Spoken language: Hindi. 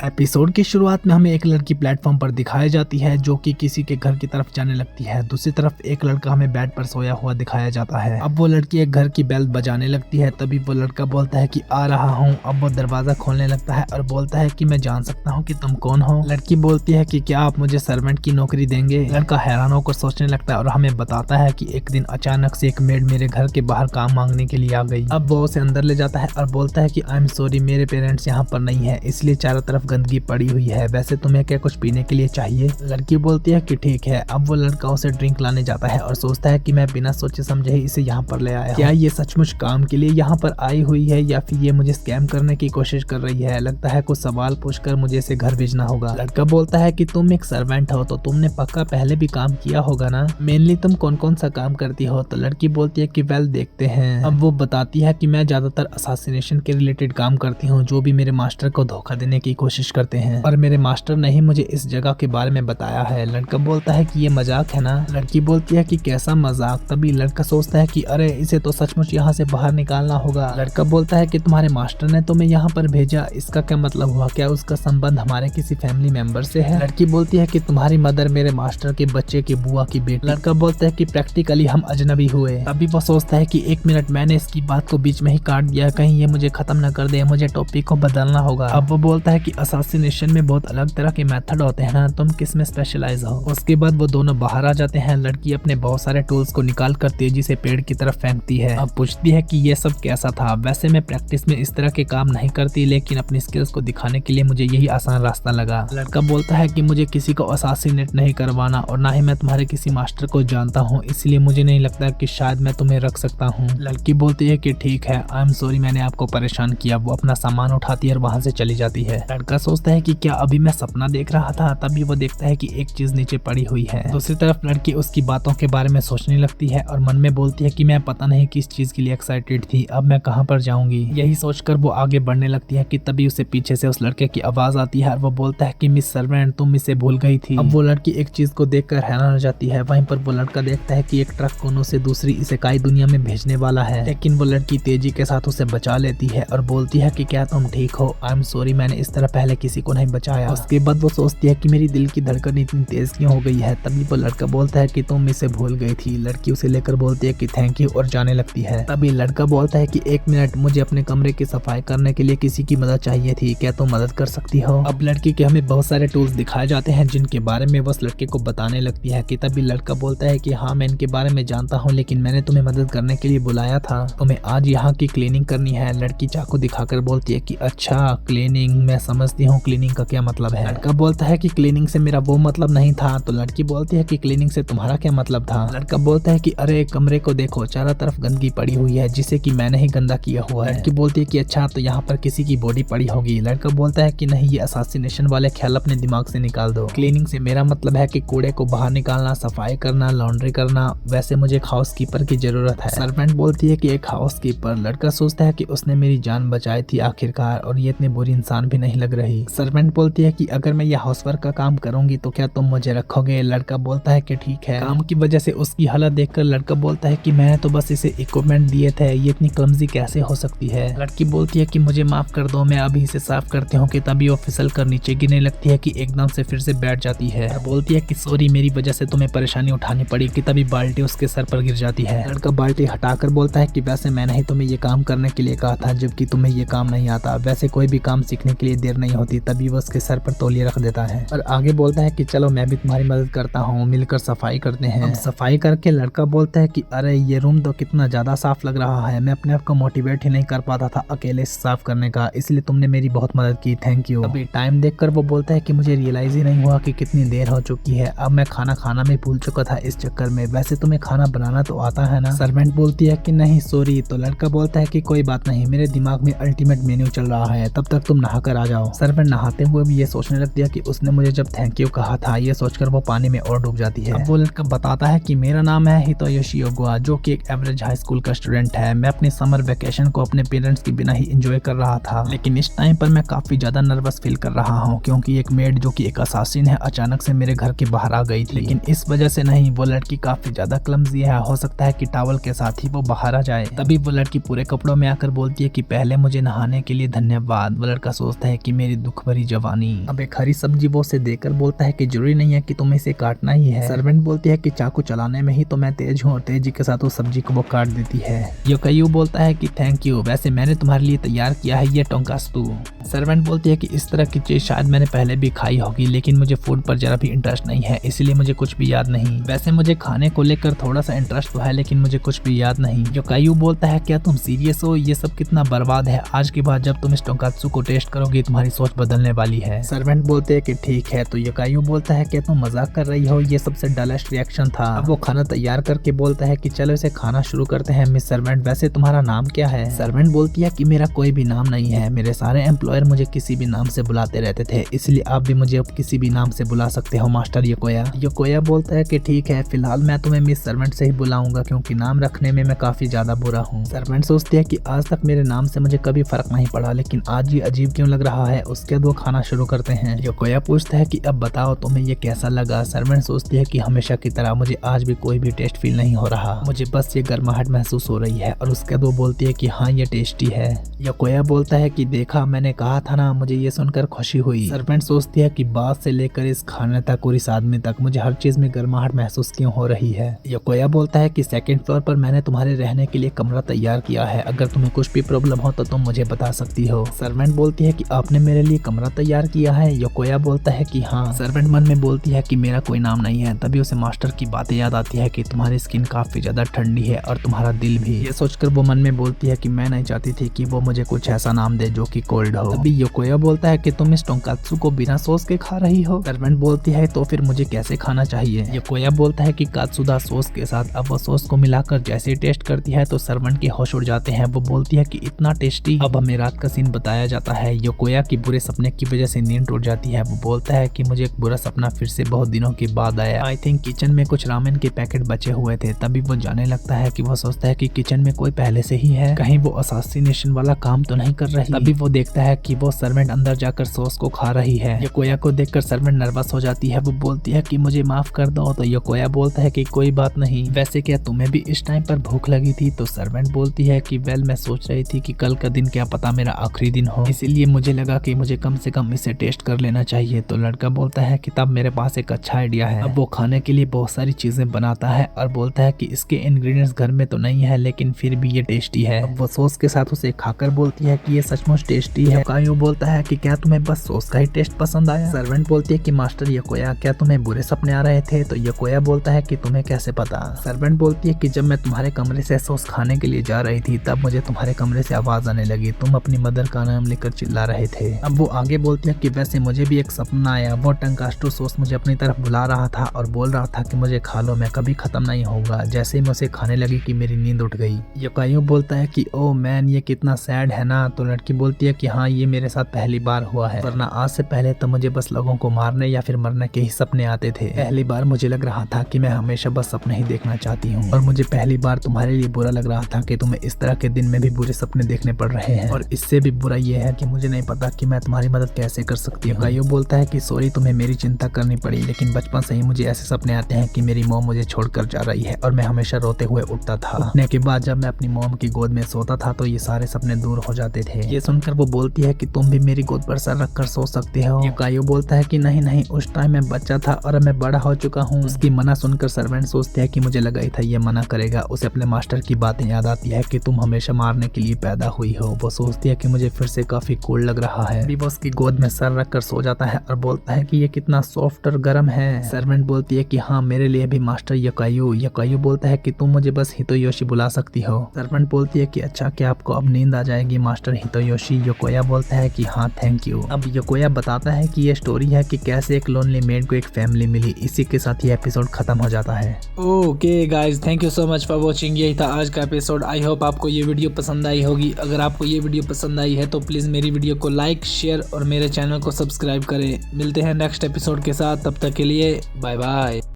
एपिसोड की शुरुआत में हमें एक लड़की प्लेटफॉर्म पर दिखाई जाती है जो कि किसी के घर की तरफ जाने लगती है। दूसरी तरफ एक लड़का हमें बेड पर सोया हुआ दिखाया जाता है। अब वो लड़की एक घर की बेल बजाने लगती है, तभी वो लड़का बोलता है कि आ रहा हूँ। अब वो दरवाजा खोलने लगता है और बोलता है कि मैं जान सकता हूँ कि तुम कौन हो। लड़की बोलती है कि क्या आप मुझे सर्वेंट की नौकरी देंगे। लड़का हैरान होकर सोचने लगता है और हमें बताता है कि एक दिन अचानक से एक मेड मेरे घर के बाहर काम मांगने के लिए आ गई। अब वो उसे अंदर ले जाता है और बोलता है कि आई एम सॉरी, मेरे पेरेंट्स यहाँ पर नहीं है, इसलिए चारों तरफ गंदगी पड़ी हुई है। वैसे तुम्हें क्या कुछ पीने के लिए चाहिए। लड़की बोलती है कि ठीक है। अब वो लड़का उसे ड्रिंक लाने जाता है और सोचता है कि मैं बिना सोचे समझे ही इसे यहाँ पर ले आया। क्या ये सचमुच काम के लिए यहाँ पर आई हुई है या फिर ये मुझे स्कैम करने की कोशिश कर रही है। लगता है कुछ सवाल पूछकर मुझे इसे घर भेजना होगा। लड़का बोलता है कि तुम एक सर्वेंट हो तो तुमने पक्का पहले भी काम किया होगा ना। मेनली तुम कौन कौन सा काम करती हो। तो लड़की बोलती है कि वेल देखते हैं। अब वो बताती है कि मैं ज्यादातर असासिनेशन के रिलेटेड काम करती हूँ, जो भी मेरे मास्टर को धोखा देने की कोशिश करते हैं, और मेरे मास्टर ने ही मुझे इस जगह के बारे में बताया है। लड़का बोलता है कि ये मजाक है ना। लड़की बोलती है कि कैसा मजाक। तभी लड़का सोचता है कि अरे इसे तो सचमुच यहाँ से बाहर निकालना होगा। लड़का बोलता है कि तुम्हारे मास्टर ने तुम्हें यहाँ पर भेजा, इसका क्या मतलब हुआ। क्या उसका संबंध हमारे किसी फैमिली मेंबर से है। लड़की बोलती है कि तुम्हारी मदर मेरे मास्टर के बच्चे की बुआ की बेटी। लड़का बोलता है कि प्रैक्टिकली हम अजनबी हुए। तभी वो सोचता है कि एक मिनट, मैंने इसकी बात को बीच में ही काट दिया, कहीं ये मुझे खत्म न कर दे, मुझे टॉपिक को बदलना होगा। अब वो बोलता है कि असासिनेशन में बहुत अलग तरह के मेथड होते हैं ना, तुम किस में स्पेशलाइज हो। उसके बाद वो दोनों बाहर आ जाते हैं। लड़की अपने बहुत सारे टूल्स को निकाल कर तेजी से पेड़ की तरफ फेंकती है। अब पूछती है कि ये सब कैसा था। वैसे मैं प्रैक्टिस में इस तरह के काम नहीं करती, लेकिन अपनी स्किल्स को दिखाने के लिए मुझे यही आसान रास्ता लगा। लड़का बोलता है कि मुझे किसी को असासिनेट नहीं करवाना और ना ही मैं तुम्हारे किसी मास्टर को जानता हूँ, इसलिए मुझे नहीं लगता कि शायद मैं तुम्हें रख सकता हूँ। लड़की बोलती है कि ठीक है, आई एम सॉरी, मैंने आपको परेशान किया। वो अपना सामान उठाती है और वहाँ से चली जाती है। लड़का सोचता है कि क्या अभी मैं सपना देख रहा था। तभी वो देखता है कि एक चीज नीचे पड़ी हुई है। दूसरी तरफ लड़की उसकी बातों के बारे में सोचने लगती है और मन में बोलती है कि मैं पता नहीं किस चीज के लिए एक्साइटेड थी, अब मैं कहाँ पर जाऊंगी। यही सोचकर वो आगे बढ़ने लगती है कि तभी उसे पीछे से उस लड़के की आवाज आती है और वो बोलता है कि मिस सर्वेंट, तुम इसे भूल गई थी। अब वो लड़की एक चीज को देखकर हैरान हो जाती है। वहीं पर वो लड़का देखता है कि एक ट्रक कोनों से दूसरी इसेकाई दुनिया में भेजने वाला है, लेकिन वो लड़की तेजी के साथ उसे बचा लेती है और बोलती है कि क्या तुम ठीक हो। आई एम सॉरी, मैंने इस तरह पहले किसी को नहीं बचाया। उसके बाद वो सोचती है कि मेरी दिल की धड़कन इतनी तेज क्यों हो गई है। तभी वो लड़का बोलता है कि तुम इसे भूल गई थी। लड़की उसे लेकर बोलती है कि थैंक यू और जाने लगती है। तभी लड़का बोलता है कि एक मिनट, मुझे अपने कमरे की सफाई करने के लिए किसी की मदद चाहिए थी, क्या तुम मदद कर सकती हो। अब लड़की के हमें बहुत सारे टूल्स दिखाए जाते हैं जिनके बारे में वो उस लड़के को बताने लगती है। कि तभी लड़का बोलता है कि हाँ, मैं इनके बारे में जानता हूँ, लेकिन मैंने तुम्हें मदद करने के लिए बुलाया था, तुम्हें आज यहाँ की क्लीनिंग करनी है। लड़की चाकू दिखाकर बोलती है कि अच्छा क्लीनिंग, मैं समझती हूँ क्लीनिंग का क्या मतलब है। लड़का बोलता है कि क्लीनिंग से मेरा वो मतलब नहीं था। तो लड़की बोलती है कि क्लीनिंग से तुम्हारा क्या मतलब था। लड़का बोलता है कि अरे कमरे को देखो, चारों तरफ गंदगी पड़ी हुई है जिसे कि मैंने ही गंदा किया हुआ है। लड़की बोलती है कि अच्छा, तो यहाँ पर किसी की बॉडी पड़ी होगी। लड़का बोलता है कि नहीं, ये असासिनेशन वाले ख्याल अपने दिमाग से निकाल दो। क्लीनिंग से मेरा मतलब है कि कूड़े को बाहर निकालना, सफाई करना, लॉन्ड्री करना। वैसे मुझे एक हाउस कीपर की जरूरत है। सर्वेंट बोलती है कि एक हाउस कीपर। लड़का सोचता है कि उसने मेरी जान बचाई थी आखिरकार, और ये इतनी बुरी इंसान भी नहीं लग रही। सर्वेंट बोलती है कि अगर मैं ये हाउसवर्क का काम करूंगी तो क्या तुम मुझे रखोगे। लड़का बोलता है कि ठीक है। काम की वजह से उसकी हालत देखकर लड़का बोलता है कि मैं तो बस इसे इक्विपमेंट दिए थे, ये इतनी क्लमजी कैसे हो सकती है। लड़की बोलती है कि मुझे माफ कर दो, मैं अभी इसे साफ करती हूँ। कि तभी वो फिसल कर नीचे गिरने लगती है कि एकदम से फिर से बैठ जाती है। बोलती है कि सॉरी, मेरी वजह से तुम्हें परेशानी उठानी पड़ी। कि तभी बाल्टी उसके सर पर गिर जाती है। लड़का बाल्टी हटाकर बोलता है कि वैसे मैंने ही तुम्हें ये काम करने के लिए कहा था, जबकि तुम्हें ये काम नहीं आता। वैसे कोई भी काम सीखने के लिए देर नहीं होती। तभी वो उसके सर पर तौलिया रख देता है और आगे बोलता है कि चलो मैं भी तुम्हारी मदद करता हूँ, मिलकर सफाई करते हैं। अब सफाई करके लड़का बोलता है कि अरे ये रूम तो कितना ज्यादा साफ लग रहा है, मैं अपने आप को मोटिवेट ही नहीं कर पाता था अकेले साफ करने का, इसलिए तुमने मेरी बहुत मदद की, थैंक यू। अभी टाइम देखकर वो बोलता है कि मुझे रियलाइज ही नहीं हुआ कि कितनी देर हो चुकी है। अब मैं खाना खाना भी भूल चुका था इस चक्कर में। वैसे तुम्हें खाना बनाना तो आता है ना। सर्वेंट बोलती है कि नहीं सॉरी। तो लड़का बोलता है कि कोई बात नहीं, मेरे दिमाग में अल्टीमेट मेन्यू चल रहा है, तब तक तुम नहा कर आ जाओ। सर्वेंट नहाते हुए भी ये सोचने लगती है कि उसने मुझे जब थैंक यू कहा था। ये सोचकर वो पानी में और डूब जाती है। अब वो लड़का बताता है कि मेरा नाम है हितोयोशी ओगुआ, जो कि एक एवरेज हाई स्कूल का स्टूडेंट है। मैं अपनी समर वेकेशन को अपने पेरेंट्स के बिना ही एंजॉय कर रहा था, लेकिन इस टाइम पर मैं काफी ज्यादा नर्वस फील कर रहा हूँ, क्योंकि एक मेड जो कि एक असासिन है अचानक से मेरे घर के बाहर आ गई थी। लेकिन इस वजह से नहीं, वो लड़की काफी ज्यादा क्लमजी है, हो सकता है कि टॉवल के साथ ही वो बाहर आ जाए। तभी वो लड़की पूरे कपड़ों में आकर बोलती है कि पहले मुझे नहाने के लिए धन्यवाद। वो लड़का सोचता है कि मेरी दुख भरी जवानी। अब एक हरी सब्जी वो उसे देकर बोलता है कि जरूरी नहीं है कि तुम्हें इसे काटना ही है। सर्वेंट बोलती है कि चाकू चलाने में ही तो मैं तेज हूँ, और तेजी के साथ उस सब्जी को वो काट देती है। योकायु बोलता है कि थैंक यू, वैसे मैंने तुम्हारे लिए तैयार किया है ये टोंकात्सु। सर्वेंट बोलती है कि इस तरह की चीज शायद मैंने पहले भी खाई होगी, लेकिन मुझे फूड पर जरा भी इंटरेस्ट नहीं है, इसलिए मुझे कुछ भी याद नहीं। वैसे मुझे खाने को लेकर थोड़ा सा इंटरेस्ट तो है, लेकिन मुझे कुछ भी याद नहीं। योकायु बोलता है क्या तुम सीरियस हो, ये सब कितना बर्बाद है, आज के बाद जब तुम इस टोंकात्सु को टेस्ट करोगे तुम्हारी सोच बदलने वाली है। सर्वेंट बोलते है कि ठीक है। तो योकायु बोलता है क्या तुम मजाक कर रही हो, ये सबसे डलेस्ट रिएक्शन था। अब वो खाना तैयार करके बोलता है कि चलो इसे खाना शुरू करते हैं। मिस सर्वेंट वैसे तुम्हारा नाम क्या है? सर्वेंट बोलती है कि मेरा कोई भी नाम नहीं है, मेरे सारे एम्प्लॉयर मुझे किसी भी नाम से बुलाते रहते थे, इसलिए आप भी मुझे अब किसी भी नाम से बुला सकते हो मास्टर योकोया। योकोया बोलता है कि ठीक है, फिलहाल मैं तुम्हें मिस सर्वेंट से ही बुलाऊंगा, क्योंकि नाम रखने में मैं काफी ज्यादा बुरा हूँ। सर्वेंट सोचती है कि आज तक मेरे नाम से मुझे कभी फर्क नहीं पड़ा, लेकिन आज ये अजीब क्यों लग रहा है। उसके बाद वो खाना शुरू करते हैं। योकोया पूछता है कि अब बताओ तुम्हें ये कैसा लगा। सर्वेंट सोचती है कि हमेशा की तरह मुझे आज भी कोई भी टेस्ट फील नहीं हो रहा, मुझे बस ये गर्माहट महसूस हो रही है। और उसके बाद वो बोलती है कि हाँ ये टेस्टी है। योकोया बोलता है कि देखा मैंने कहा था ना, मुझे ये सुनकर खुशी हुई। सर्वेंट सोचती है कि बात से लेकर इस खाने तक और इस आदमी तक मुझे हर चीज में गर्माहट महसूस क्यों हो रही है। योकोया बोलता है कि सेकंड फ्लोर पर मैंने तुम्हारे रहने के लिए कमरा तैयार किया है, अगर तुम्हें कुछ भी प्रॉब्लम हो तो तुम मुझे बता सकती हो। सर्वेंट बोलती है कि आपने मेरे लिए कमरा तैयार किया है। योकोया बोलता है कि हाँ। सर्वेंट मन में बोलती है कि मेरा कोई नाम नहीं है। तभी उसे मास्टर की बातें याद आती है कि तुम्हारी स्किन काफी ज्यादा ठंडी है और तुम्हारा दिल भी। ये सोचकर वो मन में बोलती है कि मैं नहीं चाहती थी कि वो मुझे कुछ ऐसा नाम दे जो कि कोल्ड हो। तभी योकोया बोलता है कि तुम इस टोंकात्सु को बिना सॉस के खा रही हो। सर्वेंट बोलती है तो फिर मुझे कैसे खाना चाहिए। योकोया बोलता है कि कात्सुदा सॉस के साथ। अब वो सॉस को मिलाकर जैसे टेस्ट करती है तो सर्वेंट के होश उड़ जाते हैं। वो बोलती है कि इतना टेस्टी। अब हमें रात का सीन बताया जाता है। योकोया की बुरे सपने की वजह से नींद टूट जाती है। वो बोलता है कि मुझे एक बुरा सपना फिर से बहुत दिनों के बाद आया। आई थिंक किचन में कुछ रामेन के पैकेट बचे हुए थे। तभी वो जाने लगता है कि वो सोचता है कि किचन में कोई पहले से ही है, कहीं वो असासिनेशन वाला काम तो नहीं कर रही। तभी वो देखता है कि वो सर्वेंट अंदर जाकर सॉस को खा रही है। योकोया को देखकर सर्वेंट नर्वस हो जाती है। वो बोलती है कि मुझे माफ कर दो। तो योकोया बोलता है कि कोई बात नहीं, वैसे क्या तुम्हें भी इस टाइम पर भूख लगी थी? तो सर्वेंट बोलती है कि वेल मैं सोच रही थी कि कल का दिन क्या पता मेरा आखिरी दिन हो, इसीलिए मुझे लगा कि मुझे कम से कम इसे टेस्ट कर लेना चाहिए। तो लड़का बोलता है कि तब मेरे पास एक अच्छा आइडिया है। अब वो खाने के लिए बहुत सारी चीजें बनाता है और बोलता है कि इसके इंग्रेडिएंट्स घर में तो नहीं है, लेकिन फिर भी ये टेस्टी है। अब वो सॉस के साथ उसे खाकर बोलती है कि ये सचमुच टेस्टी है। योकायु बोलता है कि क्या तुम्हें बस सॉस का ही टेस्ट पसंद आया? सर्वेंट बोलती है कि मास्टर योकोया क्या तुम्हें बुरे सपने आ रहे थे? तो योकोया बोलता है कि तुम्हें कैसे पता? सर्वेंट बोलती है कि जब मैं तुम्हारे कमरे से सॉस खाने के लिए जा रही थी तब मुझे तुम्हारे कमरे से आवाज आने लगी, तुम अपनी मदर का नाम लेकर चिल्ला रहे थे। अब वो आगे बोलती है कि वैसे मुझे भी एक सपना आया, वो टंकास्टू सॉस मुझे अपनी तरफ बुला रहा था और बोल रहा था कि मुझे खा लो, मैं कभी खत्म नहीं होगा। जैसे ही मैं उसे खाने लगी कि मेरी नींद उठ गई। योकायु बोलता है कि ओ मैन ये कितना सैड है ना। तो लड़की बोलती है कि हाँ ये मेरे साथ पहली बार हुआ है, वरना आज से पहले तो मुझे बस लोगों को मारने या फिर मरने के ही सपने आते थे। पहली बार मुझे लग रहा था कि मैं हमेशा बस सपने ही देखना चाहती हूँ, और मुझे पहली बार तुम्हारे लिए बुरा लग रहा था कि तुम्हें इस तरह के दिन में भी बुरे सपने देखने पड़ रहे हैं। और इससे भी बुरा ये है कि मुझे नहीं पता कि मैं तुम्हारी मदद कैसे कर सकती हूँ। योकायु बोलता है कि सॉरी तुम्हें मेरी चिंता करनी पड़ी, लेकिन बचपन से ही मुझे ऐसे सपने आते हैं कि मेरी मॉम मुझे छोड़कर जा रही है और मैं हमेशा रोते हुए उठता था। उठने के बाद जब मैं अपनी मॉम की गोद में सोता था तो ये सारे सपने दूर हो जाते थे। ये सुनकर वो बोलती है कि तुम भी मेरी गोद पर सर रखकर सो सकते हो। योकायु बोलता है कि नहीं नहीं, उस टाइम मैं बच्चा था और अब मैं बड़ा हो चुका हूँ। उसकी मना सुनकर सर्वेंट सोचते है कि मुझे लगा ही था ये मना करेगा। उसे अपने मास्टर की बातें याद आती है कि तुम हमेशा मारने के लिए पैदा हुई हो। वो सोचती है कि मुझे फिर से काफी कोल्ड लग रहा है। अभी वो उसकी गोद में सर रखकर सो जाता है और बोलता है कि ये कितना सॉफ्ट और गर्म है। सर्वेंट बोलती है कि हाँ मेरे लिए भी मास्टर योकायु। योकायु बोलता है कि तुम मुझे बस हितोयोशी बुला सकती हो। सर्वेंट बोलती है कि अच्छा क्या आपको अब नींद आ जाएगी मास्टर हितोयोशी? योकोया बोलता है कि हाँ थैंक यू। अब योकोया बताता है कि ये स्टोरी है कि कैसे एक लोनली मेड को एक फैमिली मिली। इसी के साथ ये एपिसोड खत्म हो जाता है। Okay guys, thank you so much for watching. यही था आज का एपिसोड। आई होप आपको ये वीडियो पसंद आई होगी। अगर आपको ये वीडियो पसंद आई है तो प्लीज मेरी वीडियो को लाइक शेयर और मेरे चैनल को सब्सक्राइब करें। मिलते हैं नेक्स्ट एपिसोड के साथ, तब तक के लिए बाय बाय।